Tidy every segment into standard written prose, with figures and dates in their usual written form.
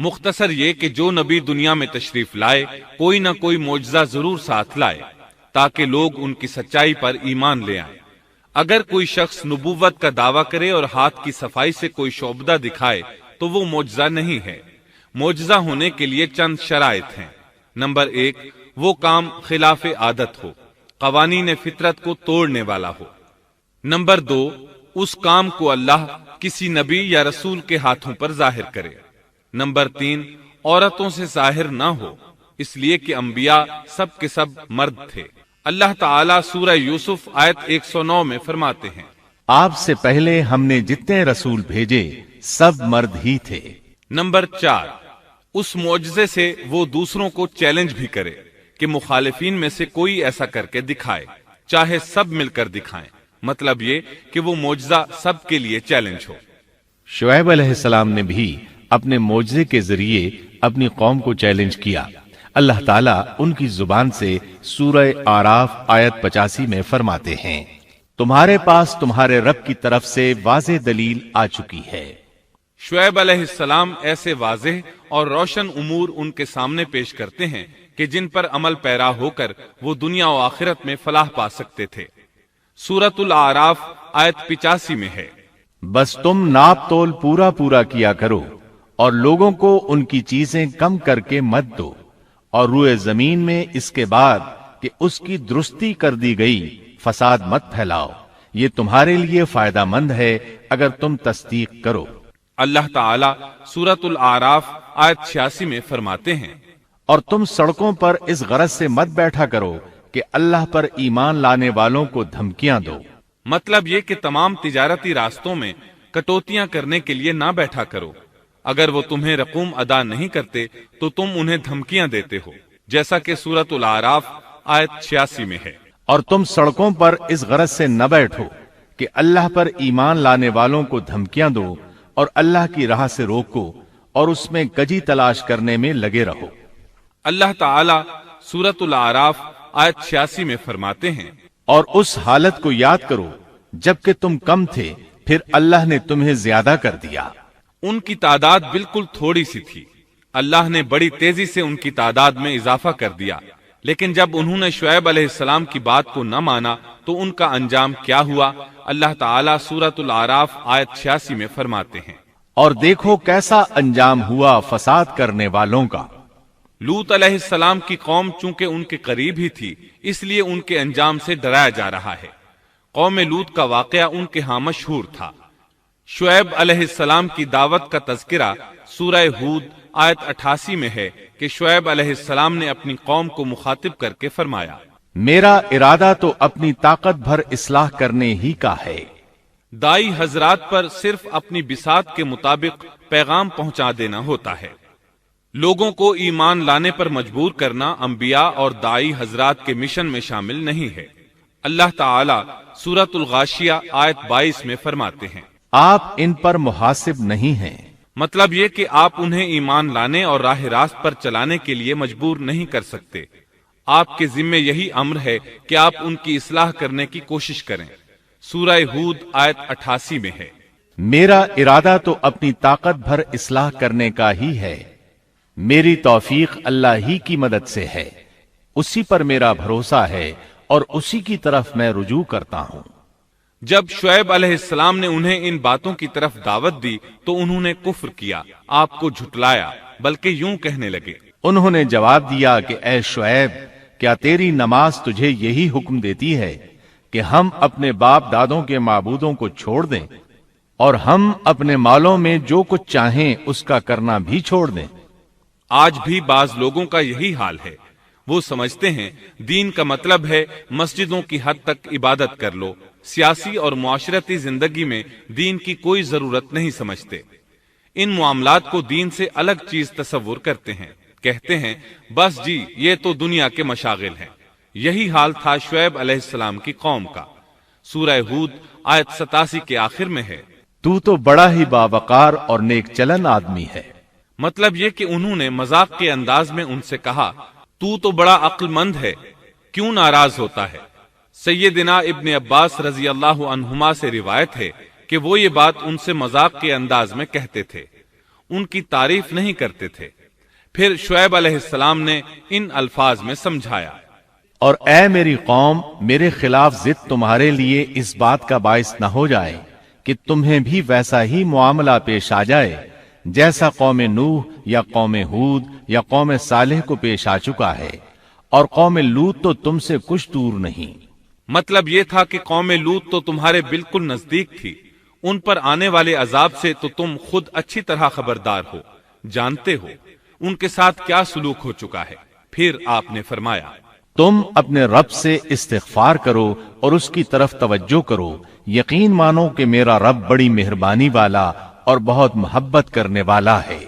مختصر یہ کہ جو نبی دنیا میں تشریف لائے کوئی نہ کوئی معجزہ ضرور ساتھ لائے تاکہ لوگ ان کی سچائی پر ایمان لے آئیں۔ اگر کوئی شخص نبوت کا دعویٰ کرے اور ہاتھ کی صفائی سے کوئی شعبدہ دکھائے تو وہ معجزہ نہیں ہے۔ معجزہ ہونے کے لیے چند شرائط ہیں۔ نمبر 1، وہ کام خلاف عادت ہو، قوانین فطرت کو توڑنے والا ہو۔ نمبر 2، اس کام کو اللہ کسی نبی یا رسول کے ہاتھوں پر ظاہر کرے۔ نمبر 3، عورتوں سے ظاہر نہ ہو، اس لیے کہ انبیاء سب کے سب مرد تھے۔ اللہ تعالیٰ سورہ یوسف آیت 109 میں فرماتے ہیں، آپ سے پہلے ہم نے جتنے رسول بھیجے سب مرد ہی تھے۔ نمبر 4، اس معجزے سے وہ دوسروں کو چیلنج بھی کرے کہ مخالفین میں سے کوئی ایسا کر کے دکھائے، چاہے سب مل کر دکھائیں، مطلب یہ کہ وہ معجزہ سب کے لیے چیلنج ہو۔ شعیب علیہ السلام نے بھی اپنے معجزے کے ذریعے اپنی قوم کو چیلنج کیا۔ اللہ تعالیٰ ان کی زبان سے سورہ آراف آیت 85 میں فرماتے ہیں، تمہارے پاس تمہارے رب کی طرف سے واضح دلیل آ چکی ہے۔ شعیب علیہ السلام ایسے واضح اور روشن امور ان کے سامنے پیش کرتے ہیں کہ جن پر عمل پیرا ہو کر وہ دنیا و آخرت میں فلاح پا سکتے تھے۔ سورۃ الاعراف آیت 85 میں ہے، بس تم ناپ تول پورا کیا کرو اور لوگوں کو ان کی چیزیں کم کر کے مت دو، اور روئے زمین میں اس کے بعد کہ اس کی درستی کر دی گئی فساد مت پھیلاؤ، یہ تمہارے لیے فائدہ مند ہے اگر تم تصدیق کرو۔ اللہ تعالیٰ سورۃ الاعراف آیت 86 میں فرماتے ہیں، اور تم سڑکوں پر اس غرض سے مت بیٹھا کرو کہ اللہ پر ایمان لانے والوں کو دھمکیاں دو۔ مطلب یہ کہ تمام تجارتی راستوں میں کٹوتیاں کرنے کے لیے نہ بیٹھا کرو۔ اگر وہ تمہیں رقوم ادا نہیں کرتے تو تم انہیں دھمکیاں دیتے ہو، جیسا کہ سورۃ الاعراف آیت 86 میں ہے۔ اور تم سڑکوں پر اس غرض سے نہ بیٹھو کہ اللہ پر ایمان لانے والوں کو دھمکیاں دو اور اللہ کی راہ سے روکو اور اس میں کجی تلاش کرنے میں لگے رہو۔ اللہ تعالیٰ سورۃ الاعراف آیت 86 میں فرماتے ہیں، اور اس حالت کو یاد کرو جبکہ تم کم تھے، پھر اللہ نے تمہیں زیادہ کر دیا۔ ان کی تعداد بالکل تھوڑی سی تھی، اللہ نے بڑی تیزی سے ان کی تعداد میں اضافہ کر دیا، لیکن جب انہوں نے شعیب علیہ السلام کی بات کو نہ مانا تو ان کا انجام کیا ہوا؟ اللہ تعالیٰ سورۃ الاعراف آیت 86 میں فرماتے ہیں، اور دیکھو کیسا انجام ہوا فساد کرنے والوں کا۔ لوط علیہ السلام کی قوم چونکہ ان کے قریب ہی تھی، اس لیے ان کے انجام سے ڈرایا جا رہا ہے۔ قوم لوط کا واقعہ ان کے ہاں مشہور تھا۔ شعیب علیہ السلام کی دعوت کا تذکرہ سورہ ہود آیت 88 میں ہے کہ شعیب علیہ السلام نے اپنی قوم کو مخاطب کر کے فرمایا، میرا ارادہ تو اپنی طاقت بھر اصلاح کرنے ہی کا ہے۔ دائی حضرات پر صرف اپنی بساط کے مطابق پیغام پہنچا دینا ہوتا ہے۔ لوگوں کو ایمان لانے پر مجبور کرنا انبیاء اور دائی حضرات کے مشن میں شامل نہیں ہے۔ اللہ تعالیٰ سورۃ الغاشیہ آیت 22 میں فرماتے ہیں، آپ ان پر محاسب نہیں ہیں۔ مطلب یہ کہ آپ انہیں ایمان لانے اور راہ راست پر چلانے کے لیے مجبور نہیں کر سکتے۔ آپ کے ذمے یہی امر ہے کہ آپ ان کی اصلاح کرنے کی کوشش کریں۔ سورہ ہود آیت 88 میں ہے، میرا ارادہ تو اپنی طاقت بھر اصلاح کرنے کا ہی ہے، میری توفیق اللہ ہی کی مدد سے ہے، اسی پر میرا بھروسہ ہے اور اسی کی طرف میں رجوع کرتا ہوں۔ جب شعیب علیہ السلام نے انہیں ان باتوں کی طرف دعوت دی تو انہوں نے کفر کیا، آپ کو جھٹلایا، بلکہ یوں کہنے لگے، انہوں نے جواب دیا کہ اے شعیب، کیا تیری نماز تجھے یہی حکم دیتی ہے کہ ہم اپنے باپ دادوں کے معبودوں کو چھوڑ دیں اور ہم اپنے مالوں میں جو کچھ چاہیں اس کا کرنا بھی چھوڑ دیں؟ آج بھی بعض لوگوں کا یہی حال ہے۔ وہ سمجھتے ہیں دین کا مطلب ہے مسجدوں کی حد تک عبادت کر لو، سیاسی اور معاشرتی زندگی میں دین کی کوئی ضرورت نہیں سمجھتے۔ ان معاملات کو دین سے الگ چیز تصور کرتے ہیں، کہتے ہیں بس جی یہ تو دنیا کے مشاغل ہیں۔ یہی حال تھا شعیب علیہ السلام کی قوم کا۔ سورہ ہود آیت 87 کے آخر میں ہے، تو بڑا ہی باوقار اور نیک چلن آدمی ہے۔ مطلب یہ کہ انہوں نے مذاق کے انداز میں ان سے کہا، تو بڑا عقل مند ہے، کیوں ناراض ہوتا ہے؟ سیدنا ابن عباس رضی اللہ عنہما سے روایت ہے کہ وہ یہ بات ان سے مذاق کے انداز میں کہتے تھے۔ ان کی تعریف نہیں کرتے تھے۔ پھر شعیب علیہ السلام نے ان الفاظ میں سمجھایا، اور اے میری قوم، میرے خلاف ضد تمہارے لیے اس بات کا باعث نہ ہو جائے کہ تمہیں بھی ویسا ہی معاملہ پیش آ جائے جیسا قوم نوح یا قوم ہود یا قوم صالح کو پیش آ چکا ہے، اور قوم لوط تو تم سے کچھ دور نہیں۔ مطلب یہ تھا کہ قوم لوط تو تمہارے بالکل نزدیک تھی، ان پر آنے والے عذاب سے تو تم خود اچھی طرح خبردار ہو، جانتے ہو ان کے ساتھ کیا سلوک ہو چکا ہے۔ پھر آپ نے فرمایا، تم اپنے رب سے استغفار کرو اور اس کی طرف توجہ کرو، یقین مانو کہ میرا رب بڑی مہربانی والا اور بہت محبت کرنے والا ہے۔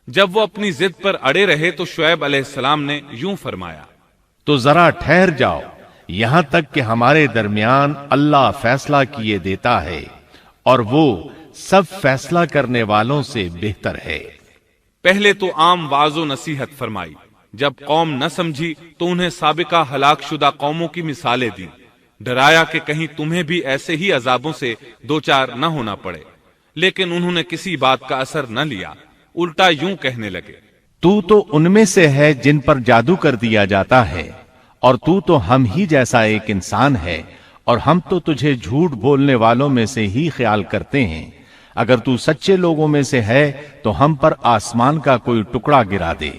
جب وہ اپنی ضد پر اڑے رہے تو شعیب علیہ السلام نے یوں فرمایا، تو ذرا ٹھہر جاؤ یہاں تک کہ ہمارے درمیان اللہ فیصلہ کیے دیتا ہے، اور وہ سب فیصلہ کرنے والوں سے بہتر ہے۔ پہلے تو عام واعظ و نصیحت فرمائی، جب قوم نہ سمجھی تو انہیں سابقہ ہلاک شدہ قوموں کی مثالیں دی، ڈرایا کہ کہیں تمہیں بھی ایسے ہی عذابوں سے دوچار نہ ہونا پڑے، لیکن انہوں نے کسی بات کا اثر نہ لیا، الٹا یوں کہنے لگے، تو ان میں سے ہے جن پر جادو کر دیا جاتا ہے، اور تو ہم ہی جیسا ایک انسان ہے، اور ہم تو تجھے جھوٹ بولنے والوں میں سے ہی خیال کرتے ہیں۔ اگر تو سچے لوگوں میں سے ہے تو ہم پر آسمان کا کوئی ٹکڑا گرا دے۔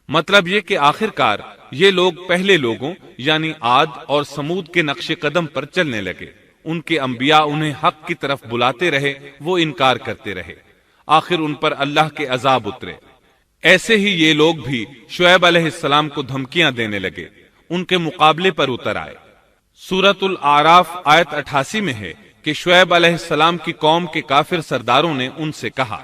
مطلب یہ کہ آخرکار یہ لوگ پہلے لوگوں یعنی عاد اور سمود کے نقش قدم پر چلنے لگے، ان کے انبیاء انہیں حق کی طرف بلاتے رہے، وہ انکار کرتے رہے، آخر ان پر اللہ کے عذاب اترے۔ ایسے ہی یہ لوگ بھی شعیب علیہ السلام کو دھمکیاں دینے لگے، ان کے مقابلے پر اتر آئے۔ سورۃ الاعراف آیت 88 میں ہے کہ شعیب علیہ السلام کی قوم کے کافر سرداروں نے ان سے کہا،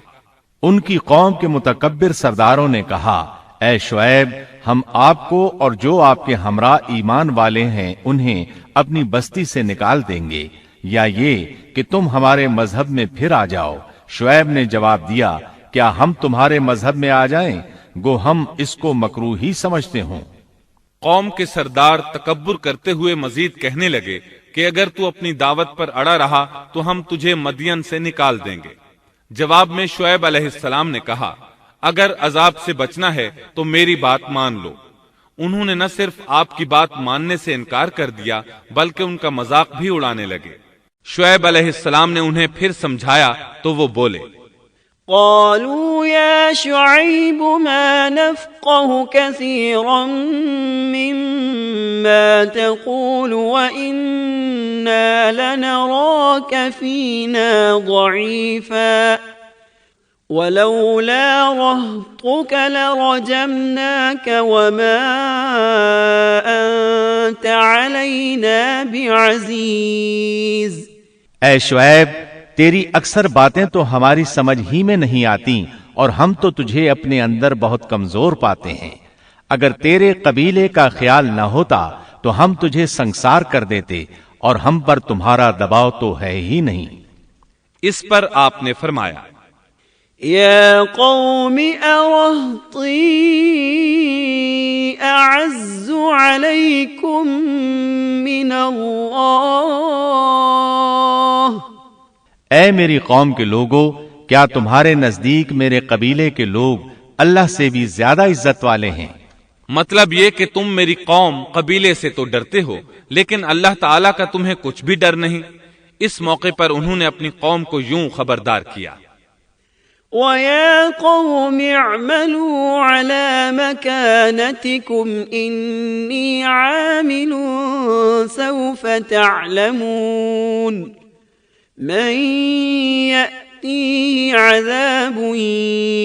ان کی قوم کے متکبر سرداروں نے کہا، اے شعیب، ہم آپ کو اور جو آپ کے ہمراہ ایمان والے ہیں انہیں اپنی بستی سے نکال دیں گے، یا یہ کہ تم ہمارے مذہب میں پھر آ جاؤ۔ شعیب نے جواب دیا، کیا ہم تمہارے مذہب میں آ جائیں؟ گو ہم اس کو مکروہ ہی سمجھتے ہوں۔ قوم کے سردار تکبر کرتے ہوئے مزید کہنے لگے کہ اگر تو اپنی دعوت پر اڑا رہا تو ہم تجھے مدین سے نکال دیں گے۔ جواب میں شعیب علیہ السلام نے کہا، اگر عذاب سے بچنا ہے تو میری بات مان لو۔ انہوں نے نہ صرف آپ کی بات ماننے سے انکار کر دیا بلکہ ان کا مذاق بھی اڑانے لگے۔ شعیب علیہ السلام نے انہیں پھر سمجھایا تو وہ بولے، قالوا يا شعيب ما نفقه كثيرا مما تقول وإنا لنراك فينا ضعيفا ولولا رهطك لرجمناك وما أنت علينا بعزيز۔ اے شعیب، تیری اکثر باتیں تو ہماری سمجھ ہی میں نہیں آتی، اور ہم تو تجھے اپنے اندر بہت کمزور پاتے ہیں۔ اگر تیرے قبیلے کا خیال نہ ہوتا تو ہم تجھے سنگسار کر دیتے، اور ہم پر تمہارا دباؤ تو ہے ہی نہیں۔ اس پر آپ نے فرمایا، یا قوم ارہطی اعز علیکم من اللہ۔ اے میری قوم کے لوگو، کیا تمہارے نزدیک میرے قبیلے کے لوگ اللہ سے بھی زیادہ عزت والے ہیں؟ مطلب یہ کہ تم میری قوم قبیلے سے تو ڈرتے ہو لیکن اللہ تعالیٰ کا تمہیں کچھ بھی ڈر نہیں۔ اس موقع پر انہوں نے اپنی قوم کو یوں خبردار کیا، وَيَا قَوْمِ اعْمَلُوا عَلَى مَكَانَتِكُمْ إِنِّي عَامِلٌ سَوْفَ تَعْلَمُونَ مَن يَأْتِيهِ عَذَابٌ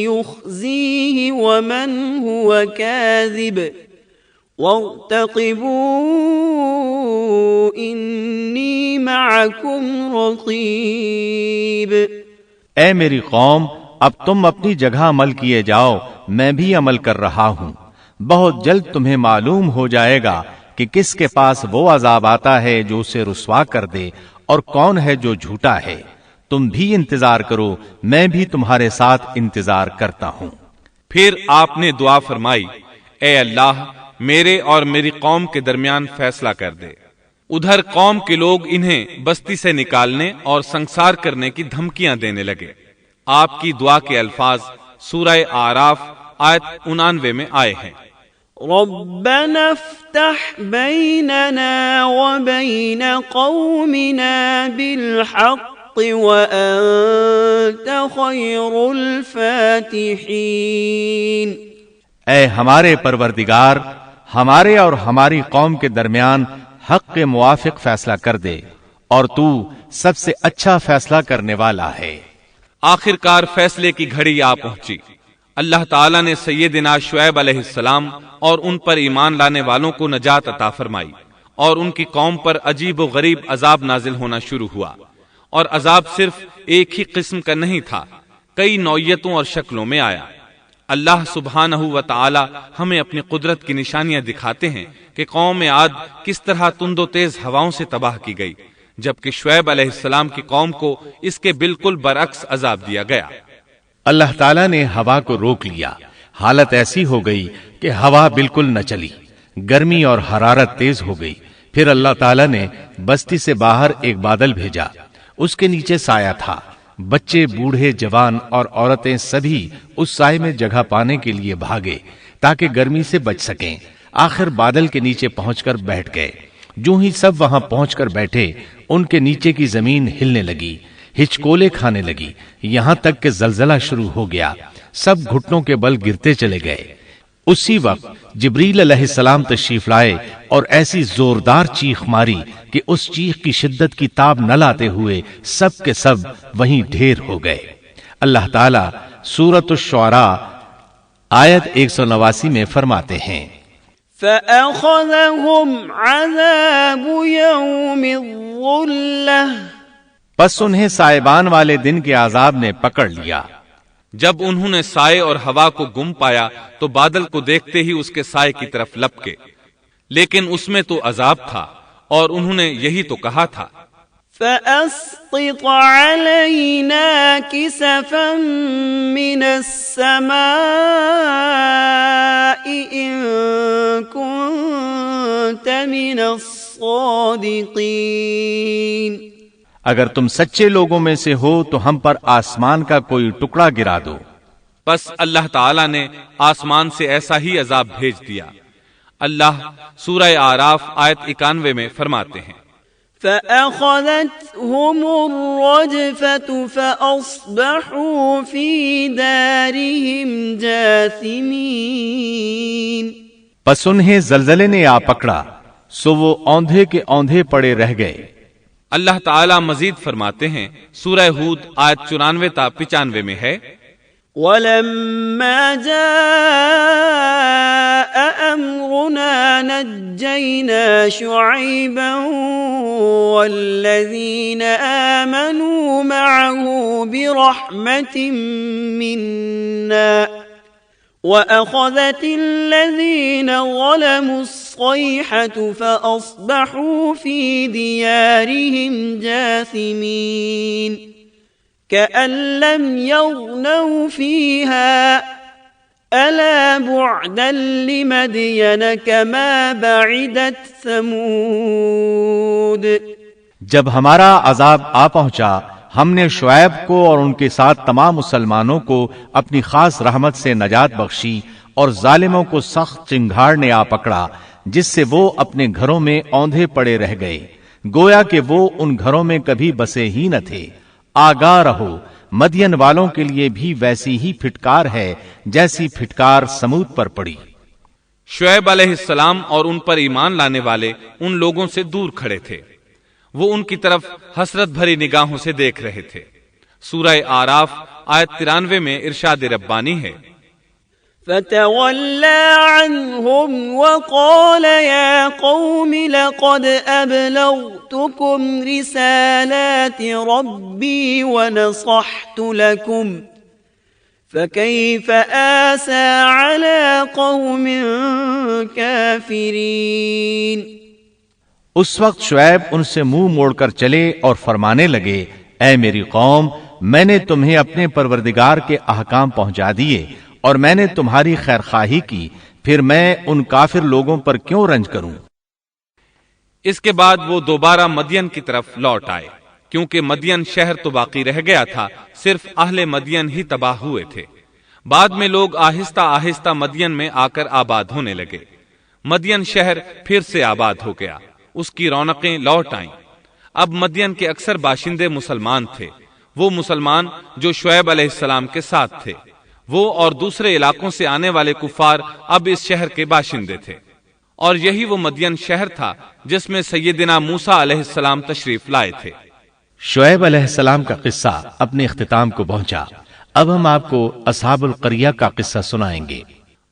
يُخْزِيهِ وَمَنْ هُوَ كَاذِبٌ وَارْتَقِبُوا إِنِّي مَعَكُمْ رَقِيبٌ۔ اے میری قوم، اب تم اپنی جگہ عمل کیے جاؤ، میں بھی عمل کر رہا ہوں۔ بہت جلد تمہیں معلوم ہو جائے گا کہ کس کے پاس وہ عذاب آتا ہے جو اسے رسوا کر دے، اور کون ہے جو جھوٹا ہے۔ تم بھی انتظار کرو، میں بھی تمہارے ساتھ انتظار کرتا ہوں۔ پھر آپ نے دعا فرمائی، اے اللہ، میرے اور میری قوم کے درمیان فیصلہ کر دے۔ ادھر قوم کے لوگ انہیں بستی سے نکالنے اور سنسار کرنے کی دھمکیاں دینے لگے۔ آپ کی دعا کے الفاظ سورہ آراف آیت 99 میں آئے ہیں۔ ربنا افتح بيننا وبين قومنا بالحق وأنت خير الفاتحين۔ اے ہمارے پروردگار، ہمارے اور ہماری قوم کے درمیان حق کے موافق فیصلہ کر دے، اور تو سب سے اچھا فیصلہ کرنے والا ہے۔ آخرکار فیصلے کی گھڑی آ پہنچی۔ اللہ تعالیٰ نے سیدنا شعیب علیہ السلام اور ان پر ایمان لانے والوں کو نجات عطا فرمائی، اور ان کی قوم پر عجیب و غریب عذاب نازل ہونا شروع ہوا، اور عذاب صرف ایک ہی قسم کا نہیں تھا، کئی نوعیتوں اور شکلوں میں آیا۔ اللہ سبحانہ و تعالی ہمیں اپنی قدرت کی نشانیاں دکھاتے ہیں کہ قوم عاد کس طرح تند و تیز ہواؤں سے تباہ کی گئی، جبکہ شعیب علیہ السلام کی قوم کو اس کے بالکل برعکس عذاب دیا گیا۔ اللہ تعالیٰ نے ہوا کو روک لیا، حالت ایسی ہو گئی کہ ہوا بالکل نہ چلی، گرمی اور حرارت تیز ہو گئی۔ پھر اللہ تعالیٰ نے بستی سے باہر ایک بادل بھیجا، اس کے نیچے سایہ تھا، بچے، بوڑھے، جوان اور عورتیں سبھی اس سائے میں جگہ پانے کے لیے بھاگے تاکہ گرمی سے بچ سکیں۔ آخر بادل کے نیچے پہنچ کر بیٹھ گئے۔ جو ہی سب وہاں پہنچ کر بیٹھے، ان کے نیچے کی زمین ہلنے لگی، ہچکولے کھانے لگی، یہاں تک کہ زلزلہ شروع ہو گیا، سب گھٹنوں کے بل گرتے چلے گئے۔ اسی وقت جبریل علیہ السلام تشریف لائے اور ایسی زوردار چیخ ماری کہ اس چیخ کی شدت کی تاب نہ لاتے ہوئے سب کے سب وہیں ڈھیر ہو گئے۔ اللہ تعالیٰ سورۃ الشعراء آیت 189 میں فرماتے ہیں، فَأَخَذَهُمْ عَذَابُ يَوْمِ الظُّلَّةِ، پس انہیں سائبان والے دن کے عذاب نے پکڑ لیا۔ جب انہوں نے سائے اور ہوا کو گم پایا تو بادل کو دیکھتے ہی اس کے سائے کی طرف لپکے، لیکن اس میں تو عذاب تھا، اور انہوں نے یہی تو کہا تھا، فَأَسْقِطْ عَلَيْنَا كِسَفًا مِّنَ السَّمَاءِ إِن كُنتَ مِنَ الصَّادِقِينَ، اگر تم سچے لوگوں میں سے ہو تو ہم پر آسمان کا کوئی ٹکڑا گرا دو۔ بس اللہ تعالیٰ نے آسمان سے ایسا ہی عذاب بھیج دیا۔ اللہ سورہ آراف آیت 91 میں فرماتے ہیں، فَأَخَذَتْهُمُ الرَّجْفَةُ فَأَصْبَحُوا فِي دَارِهِمْ جَاثِمِينَ، پس انہیں زلزلے نے آ پکڑا، سو وہ اوندھے کے اوندھے پڑے رہ گئے۔ اللہ تعالیٰ مزید فرماتے ہیں، سورہ ہود آیت 94 تا 95 میں ہے، وَلَمَّا جَاءَ أَمْرُنَا نَجَّيْنَا شُعَيْبًا وَالَّذِينَ آمَنُوا مَعَهُ بِرَحْمَةٍ مِّنَّا وَأَخَذَتِ الَّذِينَ ظَلَمُوا الصَّيْحَةُ فَأَصْبَحُوا فِي دِيَارِهِمْ جَاثِمِينَ كَأَن لَّمْ يَغْنَوْا فِيهَا أَلَا بُعْدًا لِّمَدْيَنَ كَمَا بَعِدَتْ ثَمُودُ۔ جب ہمارا عذاب آ پہنچا، ہم نے شعیب کو اور ان کے ساتھ تمام مسلمانوں کو اپنی خاص رحمت سے نجات بخشی، اور ظالموں کو سخت چنگھاڑ نے آ پکڑا جس سے وہ اپنے گھروں میں اوندھے پڑے رہ گئے، گویا کہ وہ ان گھروں میں کبھی بسے ہی نہ تھے۔ آگاہ رہو، مدین والوں کے لیے بھی ویسی ہی پھٹکار ہے جیسی پھٹکار سمود پر پڑی۔ شعیب علیہ السلام اور ان پر ایمان لانے والے ان لوگوں سے دور کھڑے تھے، وہ ان کی طرف حسرت بھری نگاہوں سے دیکھ رہے تھے۔ سورہ آراف آیت 93 میں ارشاد ربانی ہے، فَتَوَلَّى عَنْهُمْ وَقَالَ يَا قَوْمِ لَقَدْ أَبْلَغْتُكُمْ رِسَالَاتِ رَبِّي وَنَصَحْتُ لَكُمْ فَكَيْفَ آسَى عَلَى قَوْمٍ كَافِرِينَ۔ اس وقت شعیب ان سے منہ موڑ کر چلے اور فرمانے لگے، اے میری قوم، میں نے تمہیں اپنے پروردگار کے احکام پہنچا دیے اور میں نے تمہاری خیر خواہی کی، پھر میں ان کافر لوگوں پر کیوں رنج کروں؟ اس کے بعد وہ دوبارہ مدین کی طرف لوٹ آئے، کیونکہ مدین شہر تو باقی رہ گیا تھا، صرف اہل مدین ہی تباہ ہوئے تھے۔ بعد میں لوگ آہستہ آہستہ مدین میں آ کر آباد ہونے لگے۔ مدین شہر پھر سے آباد ہو گیا، اس کی رونقیں لوٹ آئیں۔ اب مدین کے اکثر باشندے مسلمان تھے، وہ مسلمان جو شعیب علیہ السلام کے ساتھ تھے۔ وہ اور دوسرے علاقوں سے آنے والے کفار اب اس شہر کے باشندے تھے، اور یہی وہ مدین شہر تھا جس میں سیدنا موسیٰ علیہ السلام تشریف لائے تھے۔ شعیب علیہ السلام کا قصہ اپنے اختتام کو پہنچا۔ اب ہم آپ کو اصحاب القریہ کا قصہ سنائیں گے۔